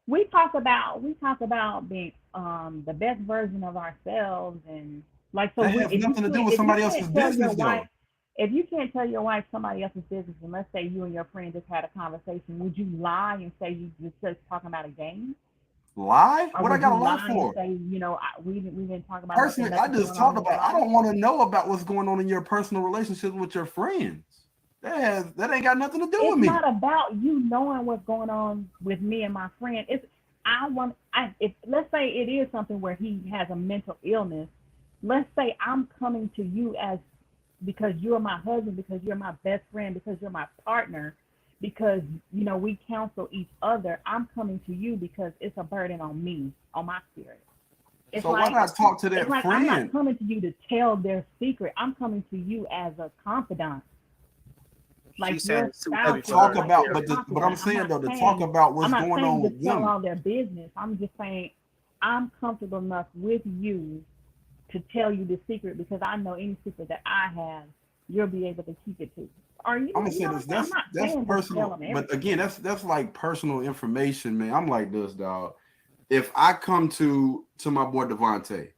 We talk about being the best version of ourselves and like so That we, has nothing to do with if you somebody else's can't tell your business wife though. if you can't tell your wife somebody else's business and let's say you and your friend just had a conversation, would you lie and say you just talking about a game? Lie? Or What I would got you to lie lie and for? say, we didn't talk about nothing, Personally, I nothing just going on talked in your about. I life? don't want to know about what's going on in your personal relationships with your friends. That ain't got nothing to do with It's me. not about you knowing what's going on with me and my friend. It's if let's say it is something where he has a mental illness. Let's say I'm coming to you as because you're my husband, because you're my best friend, because you're my partner, because we counsel each other. I'm coming to you because it's a burden on me, on my spirit. It's So why like not talk to it's that like I'm not friend? coming to you to tell their secret. I'm coming to you as a confidant. Like She's saying your it's too spouse heavy But for would be talk her. like about, your but I'm confidant. I'm saying not though, to talk saying about I'm what's not going on saying to with tell them. all their business. I'm just saying I'm comfortable enough with you to tell you the secret because I know any secret that I have, you'll be able to keep it too. Or I'm gonna say this. That's personal, but again, that's like personal information, man. I'm like this, dog. If I come to my boy Devontae,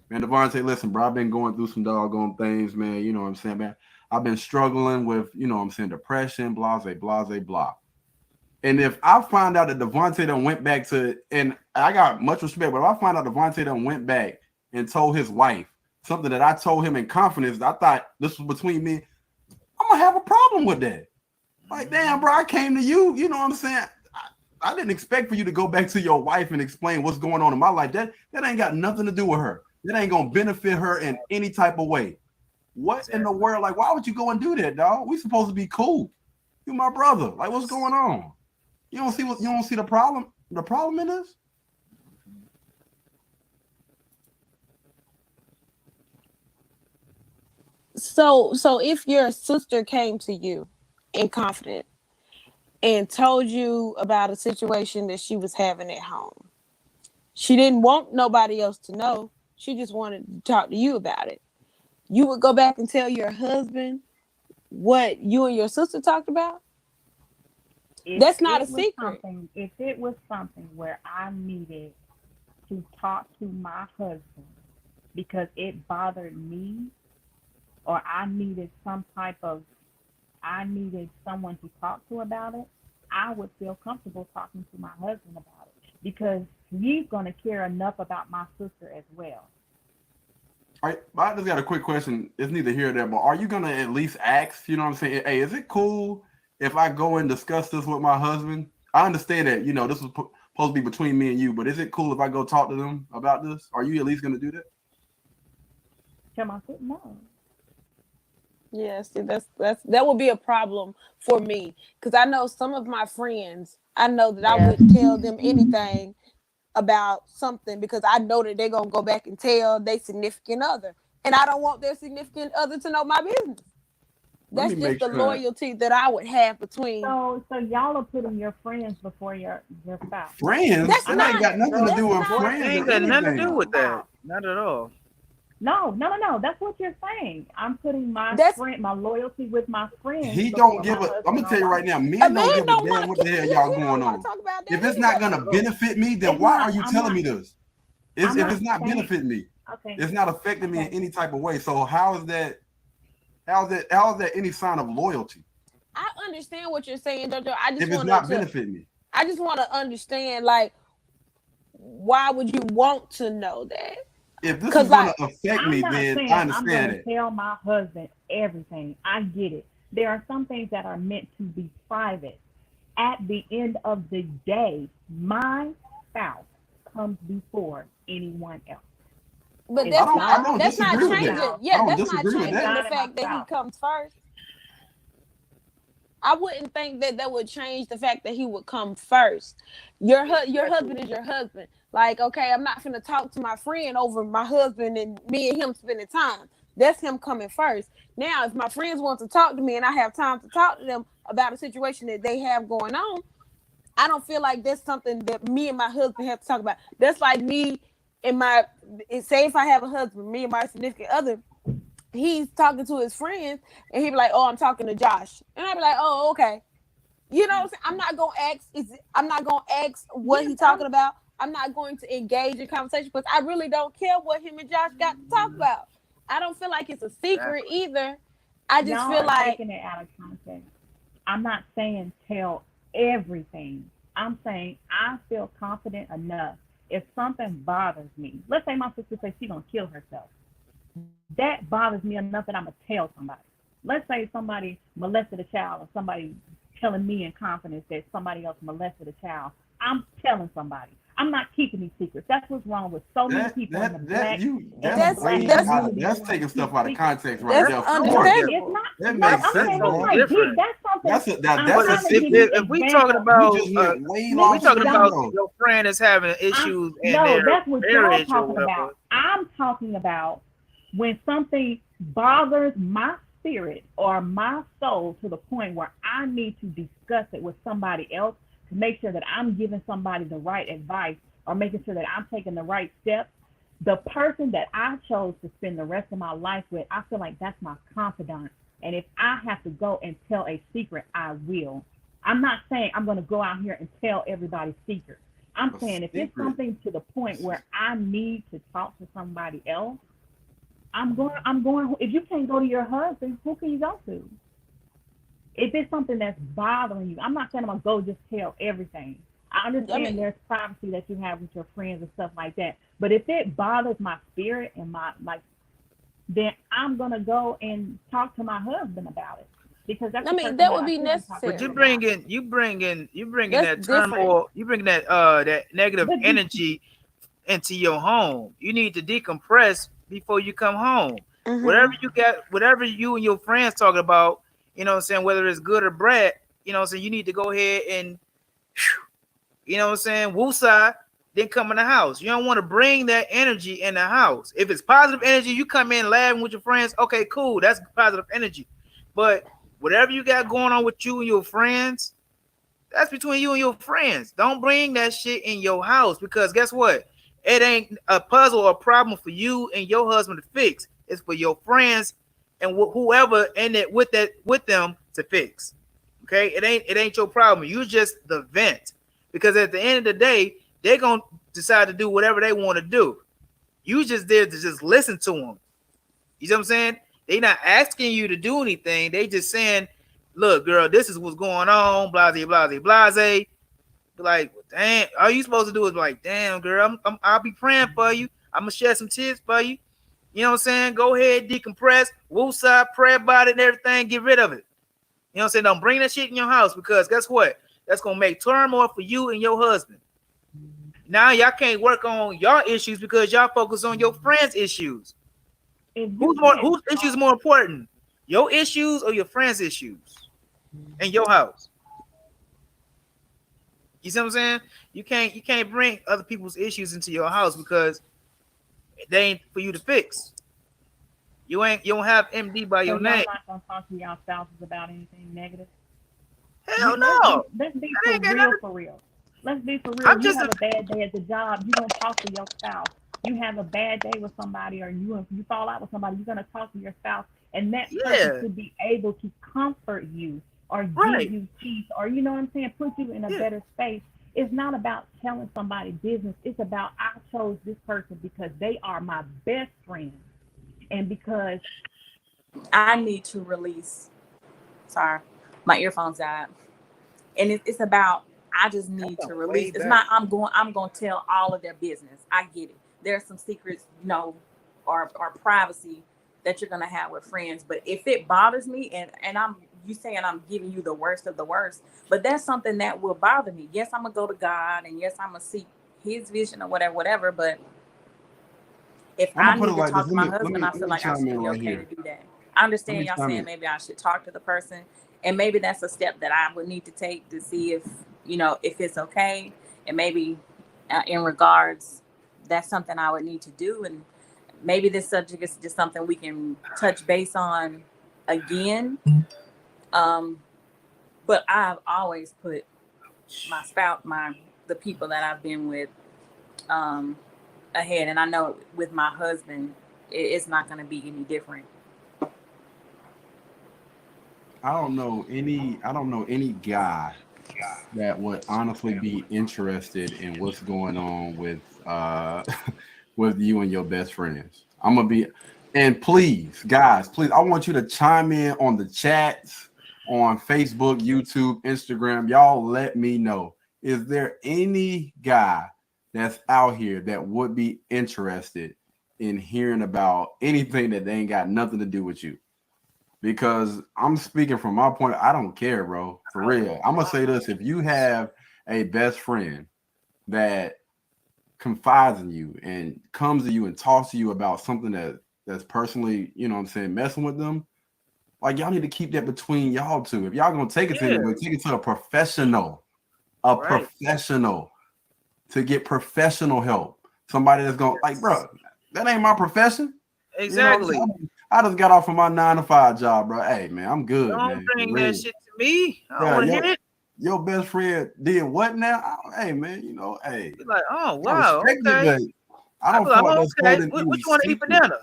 man, Devontae, listen, bro, I've been going through some doggone things, man. You know what I'm saying, man. I've been struggling with, you know what I'm saying, depression, blase, blah. And if I find out that Devontae done went back to, and I got much respect, but if I find out Devontae done went back and told his wife something that I told him in confidence, I thought this was between me, I'm gonna have a problem with that. Like, damn, bro, I came to you, you know what I'm saying? I didn't expect for you to go back to your wife and explain what's going on in my life. That ain't got nothing to do with her. That ain't gonna benefit her in any type of way. What in the world? Like, why would you go and do that, dog? We supposed to be cool. You my brother. Like, what's going on? You don't see the problem? The problem in this? So if your sister came to you in confidence and told you about a situation that she was having at home, she didn't want nobody else to know. She just wanted to talk to you about it. You would go back and tell your husband what you and your sister talked about? That's not a secret. If it was something where I needed to talk to my husband because it bothered me, or I needed someone to talk to about it, I would feel comfortable talking to my husband about it because he's going to care enough about my sister as well. All right, I just got a quick question. It's neither here nor there, but are you going to at least ask, you know what I'm saying? Hey, is it cool if I go and discuss this with my husband? I understand that, you know, this was supposed to be between me and you, but is it cool if I go talk to them about this? Are you at least going to do that? Tell my sister no. Yeah, see, that would be a problem for me because I know some of my friends. I know that I wouldn't tell them anything about something because I know that they're gonna go back and tell their significant other, and I don't want their significant other to know my business. That's just the loyalty that I would have between. So y'all are putting your friends before your spouse. Friends? That ain't got nothing to do with friends. Ain't got nothing to do with that. Not at all. No. That's what you're saying. I'm putting my loyalty with my friends. He don't give a. I'm gonna tell you right now, men don't give a damn what the hell y'all going on. If it's not gonna benefit me, then why are you telling me this? If it's not benefiting me, it's not affecting me in any type of way. So how is that? How is that any sign of loyalty? I understand what you're saying, Jojo. If it's not benefiting me, I just want to understand, like, why would you want to know that? If this is going to affect me, then I understand I'm going to tell my husband everything. I get it. There are some things that are meant to be private. At the end of the day, my spouse comes before anyone else. But that's not changing. Yeah, that's not changing the fact that he comes first. I wouldn't think that would change the fact that he would come first. Your husband is your husband. Like, okay, I'm not finna talk to my friend over my husband and me and him spending time. That's him coming first. Now, if my friends want to talk to me and I have time to talk to them about a situation that they have going on, I don't feel like that's something that me and my husband have to talk about. That's like me and say if I have a husband, me and my significant other, he's talking to his friends and he'd be like, oh, I'm talking to Josh. And I'd be like, oh, okay. You know what I'm saying? I'm not gonna ask what he's talking about. I'm not going to engage in conversation because I really don't care what him and Josh got to talk about. I don't feel like it's a secret either. I just feel like taking it out of context. I'm not saying tell everything. I'm saying I feel confident enough. If something bothers me, let's say my sister says she's gonna kill herself. That bothers me enough that I'm gonna tell somebody. Let's say somebody molested a child, or somebody telling me in confidence that somebody else molested a child. I'm telling somebody. I'm not keeping these secrets. That's what's wrong with so many people in the black. That's taking stuff out of context right there. That makes sense. That's something. If we talking about your friend is having issues in their marriage or whatever. I'm talking about when something bothers my spirit or my soul to the point where I need to discuss it with somebody else to make sure that I'm giving somebody the right advice or making sure that I'm taking the right steps. The person that I chose to spend the rest of my life with, I feel like that's my confidant. And if I have to go and tell a secret, I will. I'm not saying I'm going to go out here and tell everybody's secret. I'm saying if it's something to the point where I need to talk to somebody else, I'm going. If you can't go to your husband, who can you go to? If it's something that's bothering you, I'm not saying I'm going to go just tell everything. I understand there's privacy that you have with your friends and stuff like that. But if it bothers my spirit and then I'm going to go and talk to my husband about it. Because that's that would be necessary. But you bring in that turmoil, you bring that negative energy into your home. You need to decompress before you come home. Mm-hmm. Whatever you and your friends talking about, you know what I'm saying, whether it's good or bad, you know what I'm saying, you need to go ahead and, you know what I'm saying, woosah, then come in the house. You don't want to bring that energy in the house. If it's positive energy, you come in laughing with your friends, okay, cool, that's positive energy. But whatever you got going on with you and your friends, that's between you and your friends. Don't bring that shit in your house, because guess what? It ain't a puzzle or a problem for you and your husband to fix. It's for your friends and whoever in it with them to fix. Okay, it ain't your problem. You just the vent, because at the end of the day, they're gonna decide to do whatever they want to do. You just there to just listen to them. You know what I'm saying? They not asking you to do anything. They just saying, "Look, girl, this is what's going on." Blase, blase, blase. Like, damn, all you supposed to do is like, "Damn, girl, I'll be praying for you. I'm gonna shed some tears for you." You know what I'm saying? Go ahead, decompress, woosah, pray about it and everything. Get rid of it. You know what I'm saying? Don't bring that shit in your house, because guess what? That's gonna make turmoil for you and your husband. Now y'all can't work on your issues because y'all focus on your friends' issues. Whose issues more important? Your issues or your friends' issues in your house? You see what I'm saying? You can't bring other people's issues into your house because they ain't for you to fix. You don't have MD by your name. Y'all not gonna talk to y'all spouses about anything negative? Hell no. Let's be for real. Let's be for real. You have a bad day at the job, you don't talk to your spouse. You have a bad day with somebody, or you fall out with somebody, you're gonna talk to your spouse, and that person should be able to comfort you or give you peace, or you know what I'm saying, put you in a better space. It's not about telling somebody business. It's about, I chose this person because they are my best friend, and because I need to release. Sorry, my earphones died, and it's about, I just need to release. It's not I'm going to tell all of their business. I get it. There's some secrets, or privacy that you're gonna have with friends. But if it bothers me, and you saying I'm giving you the worst of the worst, but that's something that will bother me. Yes, I'm gonna go to God, and yes, I'm gonna seek His vision or whatever. But if I need to talk to my husband, I feel like I should be okay to do that. I understand y'all saying maybe I should talk to the person, and maybe that's a step that I would need to take to see if it's okay, and maybe in regards, that's something I would need to do, and maybe this subject is just something we can touch base on again. But I've always put my spouse, the people that I've been with, ahead, and I know with my husband, it's not going to be any different. I don't know any guy that would honestly be interested in what's going on with with you and your best friends. And please, guys, I want you to chime in on the chats on Facebook, YouTube, Instagram. Y'all let me know. Is there any guy that's out here that would be interested in hearing about anything that they ain't got nothing to do with you? Because I'm speaking from my point. I don't care, bro. For real. I'm going to say this. If you have a best friend that confides in you and comes to you and talks to you about something that's personally, you know what I'm saying, messing with them, like, y'all need to keep that between y'all two. If y'all going to take it to anybody, take it to a professional. Professional, to get professional help. Somebody that's going, like, bro, that ain't my profession. Exactly. You know, I just got off of my 9-to-5 job, bro. Hey, man, I'm good. Don't bring that shit to me. I don't want to hear it. Your best friend did what now? Hey, man, hey. You're like, oh, wow, okay. I don't feel like okay. What you want to eat for dinner?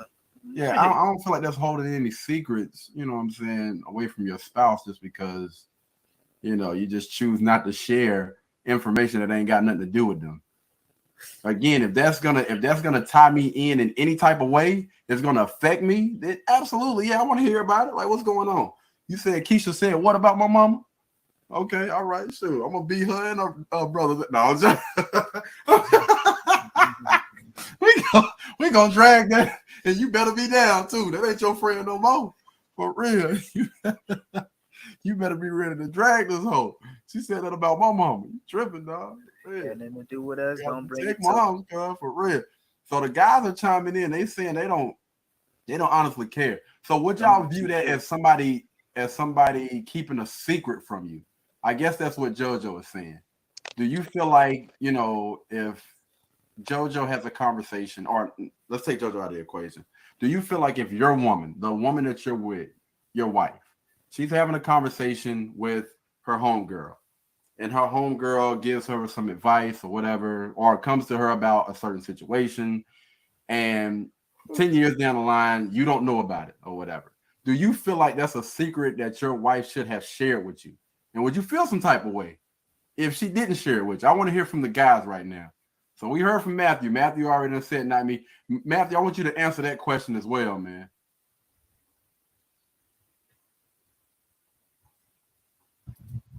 Yeah, I don't feel like that's holding any secrets, you know what I'm saying, away from your spouse just because, you just choose not to share information that ain't got nothing to do with them. Again, if that's gonna tie me in any type of way, it's gonna affect me, then absolutely, yeah, I want to hear about it. Like, what's going on? You said Keisha said, what about my mama? Okay, all right, sure. I'm gonna be her and her brother. No, I'm just we gonna drag that, and you better be down too. That ain't your friend no more. For real. You better be ready to drag this hoe. She said that about my mama. You tripping, dog. Yeah, nothing to do with us. Don't bring it mom, for real. So the guys are chiming in. They saying they don't honestly care. So would y'all view that as somebody keeping a secret from you? I guess that's what JoJo is saying. Do you feel like, if JoJo has a conversation, or let's take JoJo out of the equation. Do you feel like if your woman, the woman that you're with, your wife, she's having a conversation with her homegirl, and her homegirl gives her some advice or whatever, or comes to her about a certain situation, and 10 years down the line, you don't know about it or whatever. Do you feel like that's a secret that your wife should have shared with you? And would you feel some type of way if she didn't share it with you? I want to hear from the guys right now. So we heard from Matthew. Matthew already said not me. Matthew, I want you to answer that question as well, man.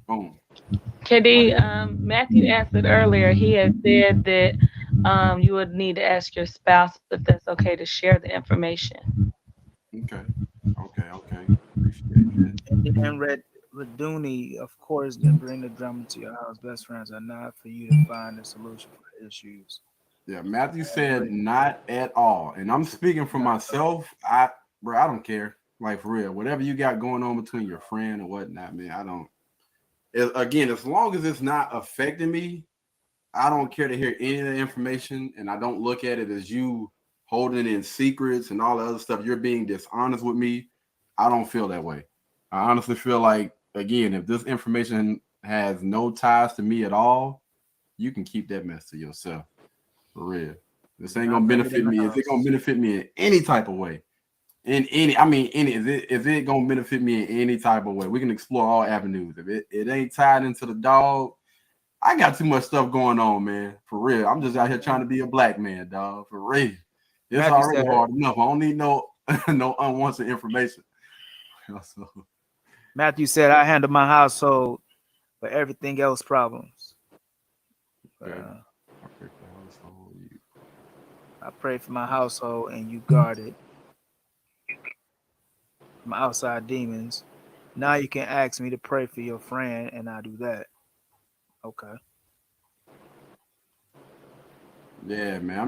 Boom. KD, Matthew answered earlier. He had said that you would need to ask your spouse if that's okay to share the information. Okay. Appreciate that. And then Red Dooney, of course, didn't bring the drama to your house. Best friends are not for you to find a solution for issues. Yeah, Matthew said not at all. And I'm speaking for myself. I don't care. Like, for real. Whatever you got going on between your friend or whatnot, man, I don't. Again, as long as it's not affecting me, I don't care to hear any of the information, and I don't look at it as you holding in secrets and all the other stuff. You're being dishonest with me. I don't feel that way. I honestly feel like, again, if this information has no ties to me at all, you can keep that mess to yourself. For real. This ain't gonna benefit me. Is it gonna benefit me in any type of way? Is it gonna benefit me in any type of way? We can explore all avenues. If it ain't tied into the dog, I got too much stuff going on, man. For real. I'm just out here trying to be a black man, dog. For real. It's already hard enough. I don't need no unwanted information. So, Matthew said, I handle my household, but everything else problems. I pray for my household and you guard it from outside demons. Now you can ask me to pray for your friend, and I do that. Okay. Yeah, man.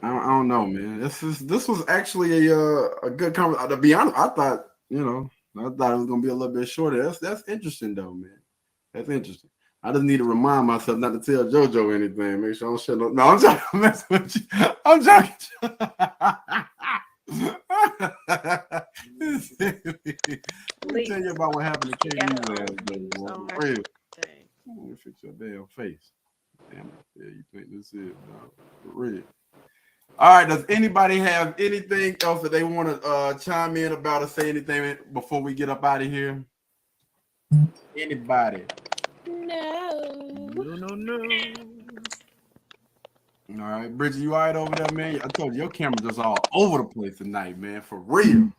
I don't know, man. This was actually a good conversation. To be honest, I thought it was gonna be a little bit shorter. That's interesting though, man. That's interesting. I just need to remind myself not to tell JoJo anything. Make sure I don't shut up. No, I'm joking. I'm messing with you. I'm joking. Let me tell you about what happened to KU last day. Let me fix your damn face. Damn, yeah, you think this is for real? All right. Does anybody have anything else that they want to chime in about or say anything before we get up out of here? Anybody? No. All right, Bridget, you all right over there, man? I told you your camera's just all over the place tonight, man. For real.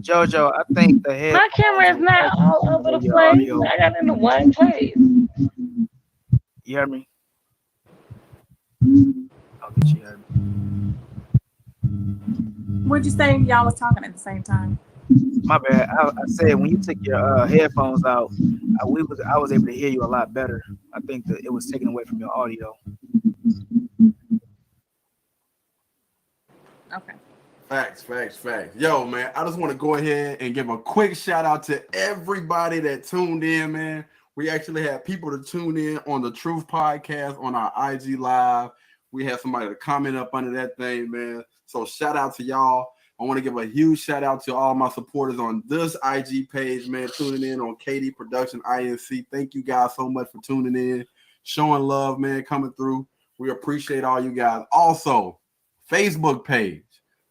JoJo, I think the head. My camera is not all over the place. I got it in the one place. You heard me? I'll get you heard me. What'd you say? Y'all was talking at the same time. My bad. I said when you took your headphones out, I was able to hear you a lot better. I think that it was taken away from your audio. Okay. Facts. Yo, man, I just want to go ahead and give a quick shout out to everybody that tuned in, man. We actually had people to tune in on the Truthh Podcast on our IG Live. We had somebody to comment up under that thing, man. So shout out to y'all. I want to give a huge shout out to all my supporters on this IG page, man, tuning in on KD Production INC. Thank you guys so much for tuning in, showing love, man, coming through. We appreciate all you guys. Also, Facebook page.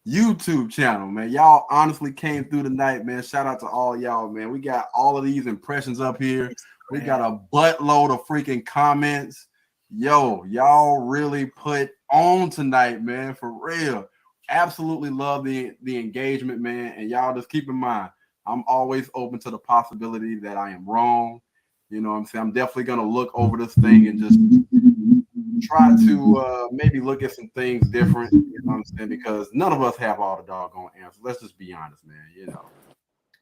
YouTube channel, man. Y'all honestly came through tonight, man. Shout out to all y'all, man. We got all of these impressions up here. We got a buttload of freaking comments. Yo, y'all really put on tonight, man, for real. Absolutely love the engagement, man. And y'all just keep in mind, I'm always open to the possibility that I am wrong. You know what I'm saying? I'm definitely going to look over this thing and just try to maybe look at some things different. You know what I'm saying? Because none of us have all the doggone answers. Let's just be honest, man, you know.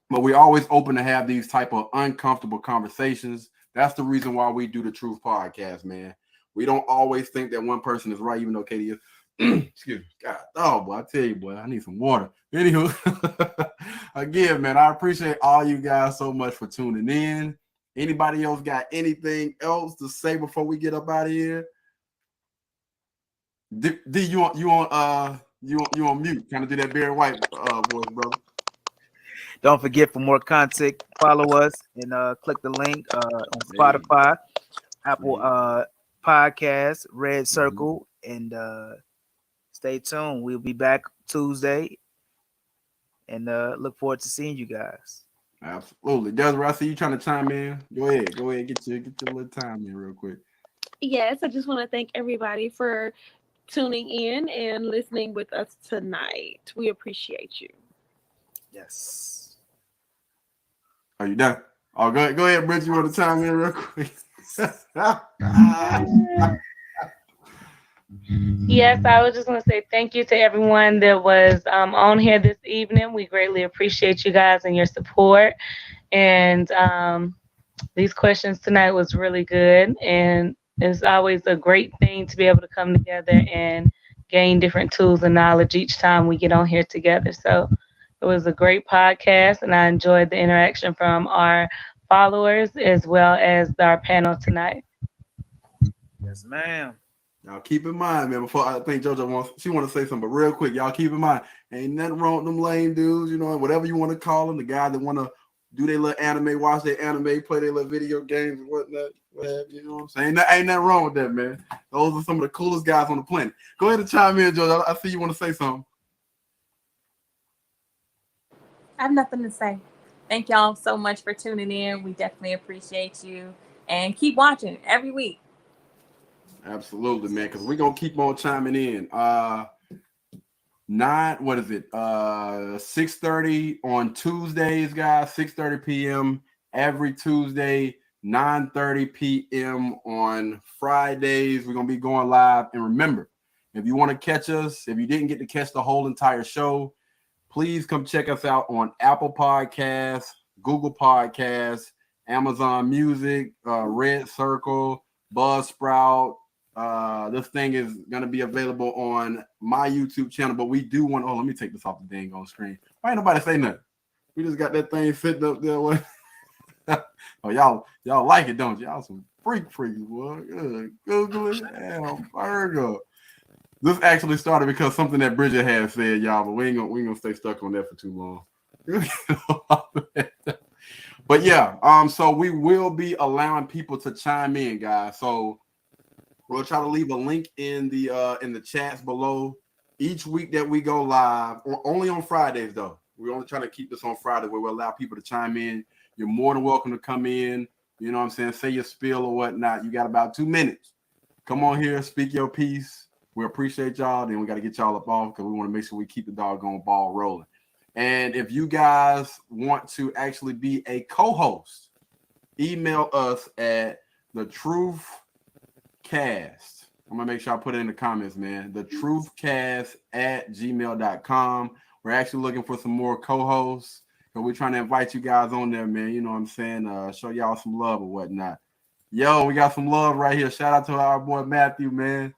But we're always open to have these type of uncomfortable conversations. That's the reason why we do the Truthh Podcast, man. We don't always think that one person is right, even though Katie is. Excuse me. God, oh, boy, I tell you, boy, I need some water. Anywho, again, man, I appreciate all you guys so much for tuning in. Anybody else got anything else to say before we get up out of here? D, you on mute? Kind of do that Barry White voice, brother. Don't forget, for more content, follow us and click the link on Spotify, Apple Podcasts, Red Circle, and stay tuned. We'll be back Tuesday, and look forward to seeing you guys. Absolutely. Desiree, I see you trying to chime in. Go ahead. Get your little time in real quick. Yes, I just want to thank everybody for tuning in and listening with us tonight. We appreciate you. Yes. Are you done? Oh, go ahead, Bridget. You want to chime in real quick? Yes, I was just going to say thank you to everyone that was on here this evening. We greatly appreciate you guys and your support. And these questions tonight was really good. And it's always a great thing to be able to come together and gain different tools and knowledge each time we get on here together. So it was a great podcast, and I enjoyed the interaction from our followers as well as our panel tonight. Yes, ma'am. Y'all keep in mind, man, before I think JoJo wants to say something, but real quick, y'all keep in mind, ain't nothing wrong with them lame dudes, you know, whatever you want to call them, the guy that want to do their little anime, watch their anime, play their little video games and whatnot, whatever, you know what I'm saying? Ain't nothing wrong with that, man. Those are some of the coolest guys on the planet. Go ahead and chime in, JoJo. I see you want to say something. I have nothing to say. Thank y'all so much for tuning in. We definitely appreciate you, and keep watching every week. Absolutely, man, because we're gonna keep on chiming in. 6:30 on Tuesdays, guys. 6:30 p.m. every Tuesday. 9:30 p.m. on Fridays. We're gonna be going live. And remember, if you want to catch us, if you didn't get to catch the whole entire show, please come check us out on Apple Podcasts, Google Podcasts, Amazon Music, Red Circle, Buzzsprout. This thing is going to be available on my YouTube channel, but we do want, let me take this off the dang on screen. Why ain't nobody say nothing? We just got that thing sitting up there. Oh, y'all like it, don't you? Y'all some freaks, boy. Good. Google it. Hamburger. This actually started because something that Bridget had said, y'all, but we ain't gonna stay stuck on that for too long. But yeah, so we will be allowing people to chime in, guys. So we'll try to leave a link in the chats below each week that we go live, or only on Fridays though. We're only trying to keep this on Friday where we'll allow people to chime in. You're more than welcome to come in. You know what I'm saying? Say your spiel or whatnot. You got about 2 minutes. Come on here, speak your piece. We appreciate y'all. Then we got to get y'all up off because we want to make sure we keep the doggone ball rolling. And if you guys want to actually be a co-host, email us at the Truthh Cast. I'm gonna make sure I put it in the comments, man. The truthcast@gmail.com. We're actually looking for some more co-hosts, and we're trying to invite you guys on there, man. You know what I'm saying? Show y'all some love or whatnot. Yo, we got some love right here. Shout out to our boy Matthew, man.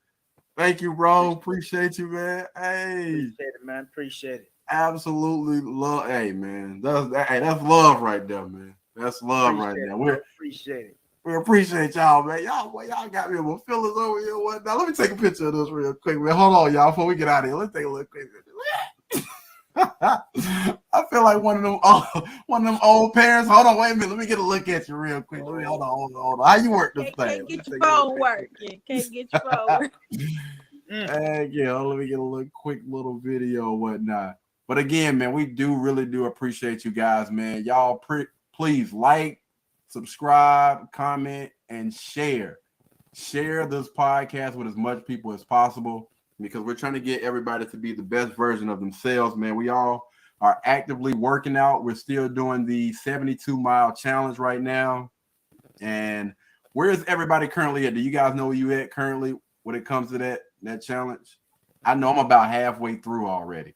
Thank you, bro. Appreciate you, man. Hey, appreciate it, man. Appreciate it. Absolutely love. Hey, man. That's love right there, man. That's love right there. We appreciate it. We appreciate y'all, man. Y'all got me with my feelings over here. What now? Let me take a picture of this real quick, man. Hold on, y'all, before we get out of here. Let's take a look quick. I feel like one of them old parents. Hold on, wait a minute. Let me get a look at you real quick. Hold on. How you work this thing? Can't get your phone working. Can't get your phone working. Yeah, let me get a little quick little video or whatnot. But again, man, we really do appreciate you guys, man. Y'all please like, subscribe, comment, and share. Share this podcast with as much people as possible because we're trying to get everybody to be the best version of themselves, man. We all are actively working out. We're still doing the 72-mile challenge right now. And where is everybody currently at? Do you guys know where you at currently when it comes to that challenge? I know I'm about halfway through already.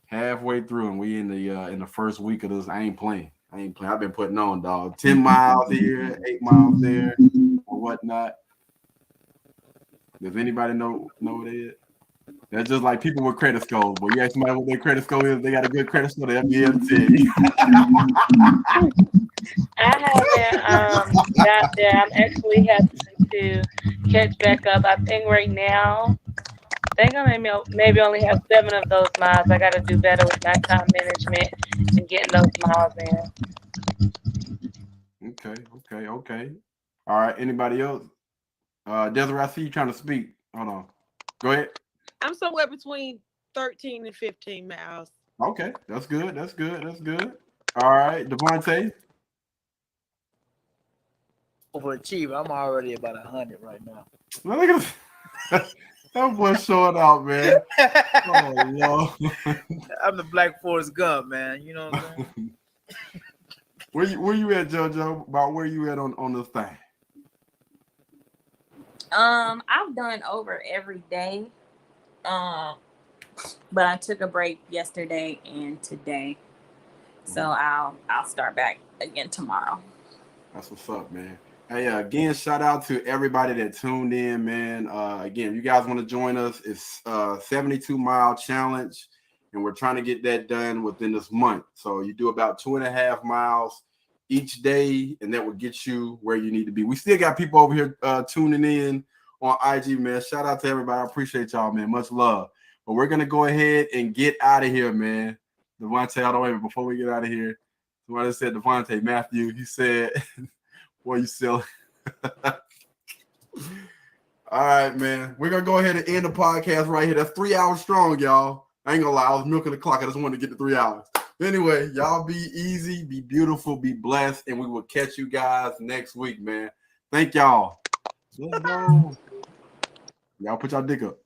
Halfway through, and we in the first week of this. I ain't playing. I've been putting on, dog. 10 miles here, 8 miles there, or whatnot. Does anybody know what it is? That's just like people with credit scores. But you ask somebody what their credit score is, they got a good credit score, they'll be able to tell you. I haven't got there. I'm actually having to catch back up. I think right now, I maybe only have 7 of those miles. I got to do better with my time management and getting those miles in. Okay. All right. Anybody else? Desiree, I see you trying to speak. Hold on. Go ahead. I'm somewhere between 13 and 15 miles. Okay, that's good. All right, Devontae. Overachiever. I'm already about 100 right now. Look at that boy showing out, man. Oh Lord. I'm the Black Forrest Gump, man. You know what I'm saying? Where you at, JoJo? About where you at on this thing? I've done over every day. But I took a break yesterday and today. So I'll start back again tomorrow. That's what's up, man. Hey, again, shout out to everybody that tuned in, man. Again, you guys want to join us, it's 72-mile challenge, and we're trying to get that done within this month. So you do about 2.5 miles each day, and that will get you where you need to be. We still got people over here tuning in on IG, man. Shout out to everybody. I appreciate y'all, man. Much love. But we're going to go ahead and get out of here, man. Devontae, hold on, wait, before we get out of here, somebody said, Devontae, Matthew, he said, boy, you silly. All right, man. We're going to go ahead and end the podcast right here. That's 3 hours strong, y'all. I ain't going to lie. I was milking the clock. I just wanted to get to 3 hours. Anyway, y'all be easy, be beautiful, be blessed, and we will catch you guys next week, man. Thank y'all. Let's go. Y'all put y'all dick up.